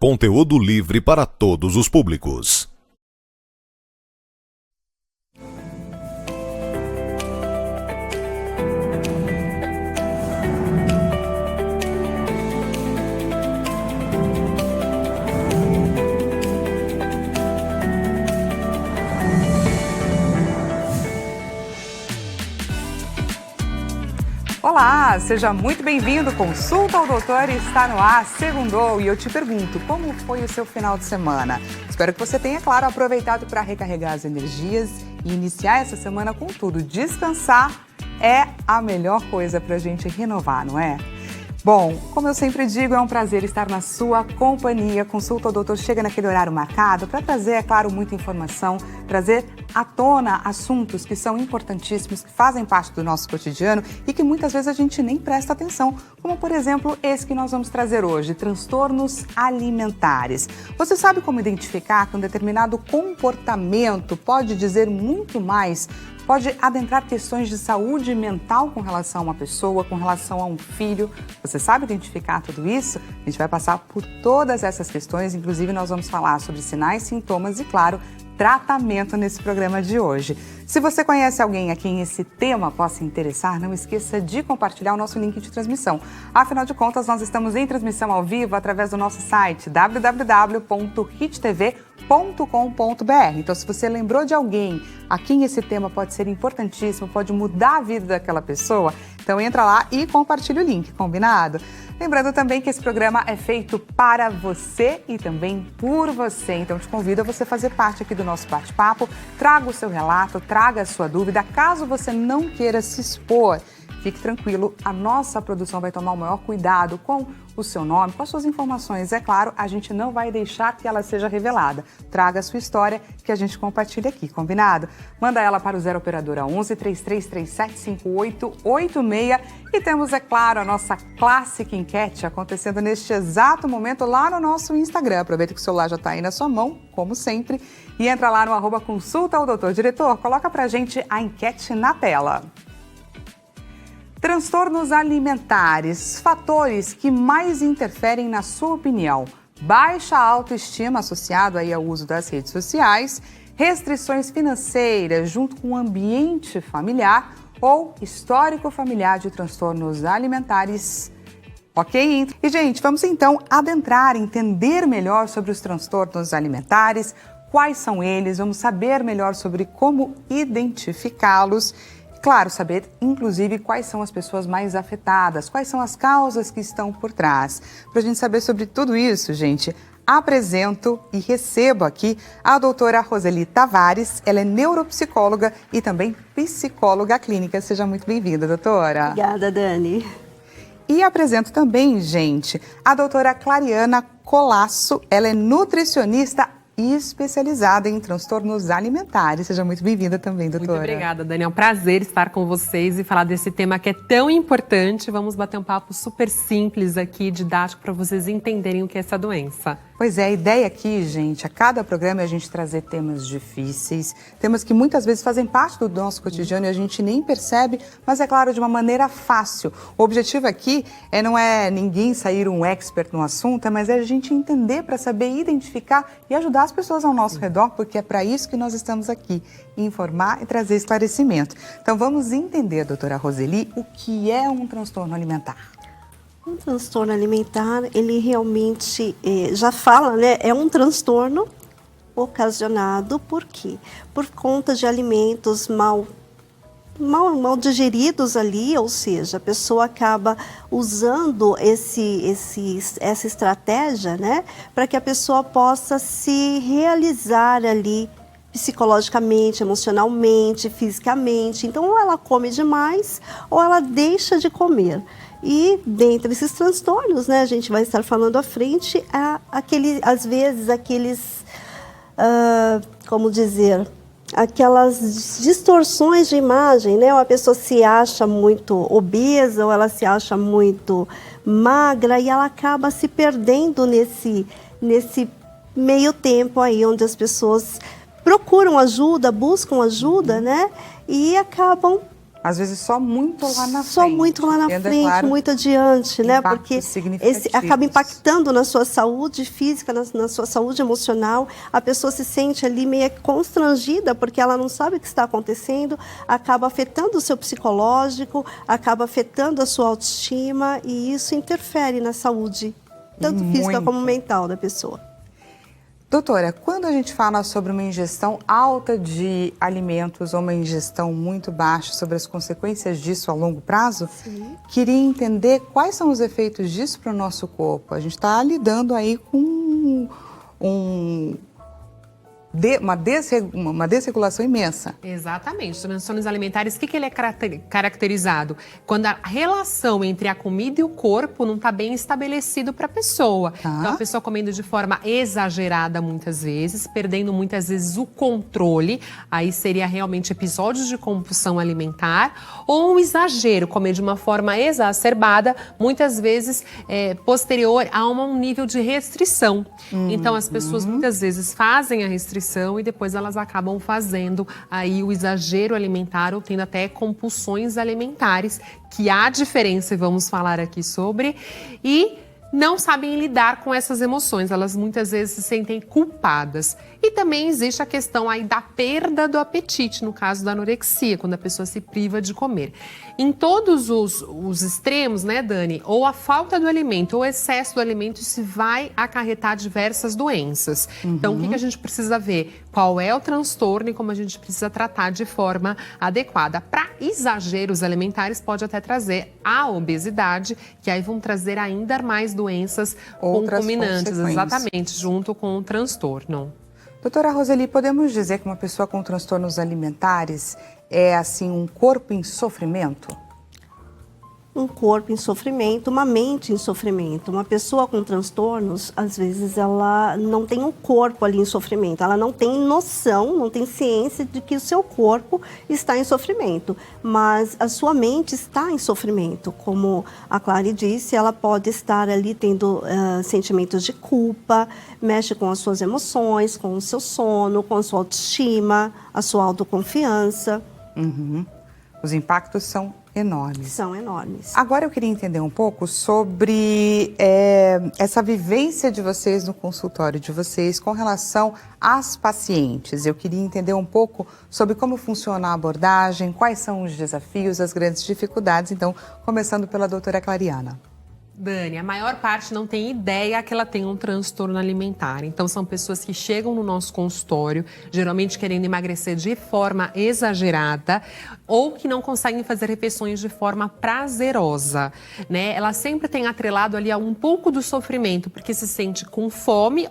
Conteúdo livre para todos os públicos. Olá, seja muito bem-vindo. Consulta ao Doutor está no ar, segundou. E eu te pergunto, como foi o seu final de semana? Espero que você tenha, claro, aproveitado para recarregar as energias e iniciar essa semana com tudo. Descansar é a melhor coisa para a gente renovar, não é? Bom, como eu sempre digo, é um prazer estar na sua companhia. Consulta ao Doutor chega naquele horário marcado para trazer, é claro, muita informação, trazer à tona assuntos que são importantíssimos, que fazem parte do nosso cotidiano e que muitas vezes a gente nem presta atenção, como por exemplo esse que nós vamos trazer hoje, transtornos alimentares. Você sabe como identificar que um determinado comportamento pode dizer muito mais, pode adentrar questões de saúde mental com relação a uma pessoa, com relação a um filho? Você sabe identificar tudo isso? A gente vai passar por todas essas questões, inclusive nós vamos falar sobre sinais, sintomas e, claro, tratamento nesse programa de hoje. Se você conhece alguém a quem esse tema possa interessar, não esqueça de compartilhar o nosso link de transmissão. Afinal de contas, nós estamos em transmissão ao vivo através do nosso site www.hittv.com.br. Então, se você lembrou de alguém a quem esse tema pode ser importantíssimo, pode mudar a vida daquela pessoa, então entra lá e compartilha o link, combinado? Lembrando também que esse programa é feito para você e também por você. Então, te convido a você fazer parte aqui do nosso bate-papo. Traga o seu relato, traga a sua dúvida. Caso você não queira se expor, fique tranquilo, a nossa produção vai tomar o maior cuidado com o seu nome, com as suas informações. É claro, a gente não vai deixar que ela seja revelada. Traga a sua história que a gente compartilha aqui, combinado? Manda ela para o 0 Operadora 11 3337 5886 e temos, é claro, a nossa clássica enquete acontecendo neste exato momento lá no nosso Instagram. Aproveita que o celular já está aí na sua mão, como sempre, e entra lá no @consulta ao doutor. Diretor, coloca pra gente a enquete na tela. Transtornos alimentares, fatores que mais interferem na sua opinião. Baixa autoestima associado aí ao uso das redes sociais, restrições financeiras junto com o ambiente familiar ou histórico familiar de transtornos alimentares. Ok? E, gente, vamos então adentrar, entender melhor sobre os transtornos alimentares, quais são eles, vamos saber melhor sobre como identificá-los. Claro, saber, inclusive, quais são as pessoas mais afetadas, quais são as causas que estão por trás. Para a gente saber sobre tudo isso, gente, apresento e recebo aqui a doutora Roseli Tavares. Ela é neuropsicóloga e também psicóloga clínica. Seja muito bem-vinda, doutora. Obrigada, Dani. E apresento também, gente, a doutora Clariana Colasso. Ela é nutricionista e especializada em transtornos alimentares. Seja muito bem-vinda também, doutora. Muito obrigada, Dani. É um prazer estar com vocês e falar desse tema que é tão importante. Vamos bater um papo super simples aqui, didático, para vocês entenderem o que é essa doença. Pois é, a ideia aqui, gente, a cada programa é a gente trazer temas difíceis, temas que muitas vezes fazem parte do nosso cotidiano e a gente nem percebe, mas é claro, de uma maneira fácil. O objetivo aqui não é ninguém sair um expert no assunto, mas é a gente entender para saber identificar e ajudar as pessoas ao nosso redor, porque é para isso que nós estamos aqui, informar e trazer esclarecimento. Então vamos entender, doutora Roseli, o que é um transtorno alimentar. Um transtorno alimentar, ele realmente, já fala, né, é um transtorno ocasionado por quê? Por conta de alimentos mal digeridos ali, ou seja, a pessoa acaba usando essa estratégia, né, para que a pessoa possa se realizar ali psicologicamente, emocionalmente, fisicamente. Então, ou ela come demais ou ela deixa de comer. E dentre esses transtornos, né, a gente vai estar falando à frente, às vezes como dizer, aquelas distorções de imagem, né? Uma pessoa se acha muito obesa ou ela se acha muito magra e ela acaba se perdendo nesse meio tempo aí, onde as pessoas procuram ajuda, buscam ajuda, né? E acabam Às vezes só muito lá na frente. Só muito lá na frente, claro, muito adiante, né? Porque acaba impactando na sua saúde física, na sua saúde emocional. A pessoa se sente ali meio constrangida porque ela não sabe o que está acontecendo, acaba afetando o seu psicológico, acaba afetando a sua autoestima e isso interfere na saúde, tanto física como mental da pessoa. Doutora, quando a gente fala sobre uma ingestão alta de alimentos ou uma ingestão muito baixa, sobre as consequências disso a longo prazo, queria entender quais são os efeitos disso para o nosso corpo. A gente está lidando aí com uma desregulação imensa. Exatamente. Os transtornos alimentares, o que ele é caracterizado? Quando a relação entre a comida e o corpo não está bem estabelecido para a pessoa. Então, a pessoa comendo de forma exagerada muitas vezes, perdendo muitas vezes o controle, aí seria realmente episódios de compulsão alimentar, ou um exagero, comer de uma forma exacerbada, muitas vezes posterior a um nível de restrição. Então, as pessoas muitas vezes fazem a restrição e depois elas acabam fazendo aí o exagero alimentar ou tendo até compulsões alimentares, que há diferença e vamos falar aqui sobre, e não sabem lidar com essas emoções, elas muitas vezes se sentem culpadas. E também existe a questão aí da perda do apetite, no caso da anorexia, quando a pessoa se priva de comer. Em todos os extremos, né, Dani, ou a falta do alimento ou o excesso do alimento, isso vai acarretar diversas doenças. Então, o que a gente precisa ver? Qual é o transtorno e como a gente precisa tratar de forma adequada. Para exageros alimentares, pode até trazer a obesidade, que aí vão trazer ainda mais doenças concomitantes, exatamente, junto com o transtorno. Doutora Roseli, podemos dizer que uma pessoa com transtornos alimentares é, assim, um corpo em sofrimento? Um corpo em sofrimento, uma mente em sofrimento. Uma pessoa com transtornos, às vezes, ela não tem um corpo ali em sofrimento. Ela não tem noção, não tem ciência de que o seu corpo está em sofrimento. Mas a sua mente está em sofrimento. Como a Clary disse, ela pode estar ali tendo sentimentos de culpa, mexe com as suas emoções, com o seu sono, com a sua autoestima, a sua autoconfiança. Os impactos são enormes. São enormes. Agora eu queria entender um pouco sobre essa vivência de vocês no consultório de vocês com relação às pacientes. Eu queria entender um pouco sobre como funciona a abordagem, quais são os desafios, as grandes dificuldades. Então, começando pela doutora Clariana. Dani, a maior parte não tem ideia que ela tem um transtorno alimentar. Então, são pessoas que chegam no nosso consultório, geralmente querendo emagrecer de forma exagerada ou que não conseguem fazer refeições de forma prazerosa, né? Ela sempre tem atrelado ali a um pouco do sofrimento, porque se sente com fome